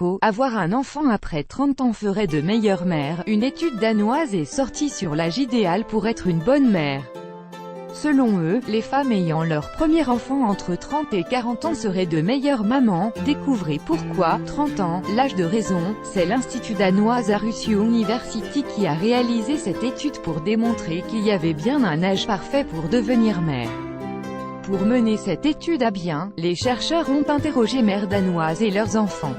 Écho, avoir un enfant après 30 ans ferait de meilleures mères. Une étude danoise est sortie sur l'âge idéal pour être une bonne mère. Selon eux, les femmes ayant leur premier enfant entre 30 et 40 ans seraient de meilleures mamans. Découvrez pourquoi. 30 ans, l'âge de raison. C'est l'Institut danois Aarhus University qui a réalisé cette étude pour démontrer qu'il y avait bien un âge parfait pour devenir mère. Pour mener cette étude à bien, les chercheurs ont interrogé mères danoises et leurs enfants.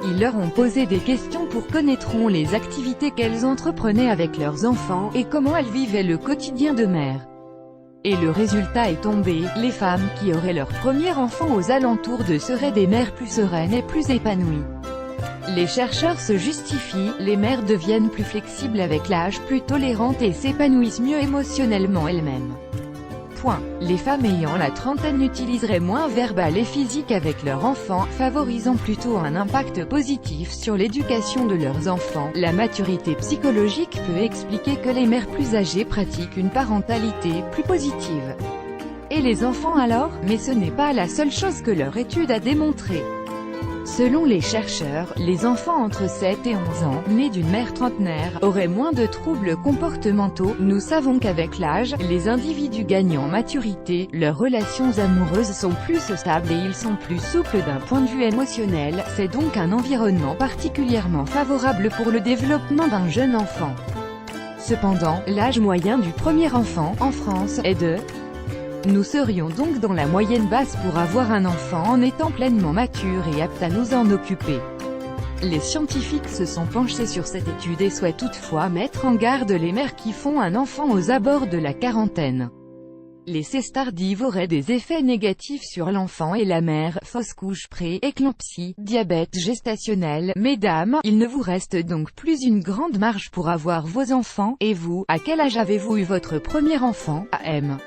Ils leur ont posé des questions pour connaître les activités qu'elles entreprenaient avec leurs enfants, et comment elles vivaient le quotidien de mère. Et le résultat est tombé, les femmes qui auraient leur premier enfant aux alentours de seraient des mères plus sereines et plus épanouies. Les chercheurs se justifient, les mères deviennent plus flexibles avec l'âge, plus tolérantes et s'épanouissent mieux émotionnellement elles-mêmes. Les femmes ayant la trentaine utiliseraient moins verbal et physique avec leurs enfants, favorisant plutôt un impact positif sur l'éducation de leurs enfants. La maturité psychologique peut expliquer que les mères plus âgées pratiquent une parentalité plus positive. Et les enfants alors? Mais ce n'est pas la seule chose que leur étude a démontré. Selon les chercheurs, les enfants entre 7 et 11 ans, nés d'une mère trentenaire, auraient moins de troubles comportementaux. Nous savons qu'avec l'âge, les individus gagnent en maturité, leurs relations amoureuses sont plus stables et ils sont plus souples d'un point de vue émotionnel. C'est donc un environnement particulièrement favorable pour le développement d'un jeune enfant. Cependant, l'âge moyen du premier enfant, en France, est de Nous serions donc dans la moyenne basse pour avoir un enfant en étant pleinement mature et apte à nous en occuper. Les scientifiques se sont penchés sur cette étude et souhaitent toutefois mettre en garde les mères qui font un enfant aux abords de la quarantaine. Les cesses tardives auraient des effets négatifs sur l'enfant et la mère, fausse couche pré-éclampsie, diabète gestationnel. Mesdames, il ne vous reste donc plus une grande marge pour avoir vos enfants. Et vous, à quel âge avez-vous eu votre premier enfant? AM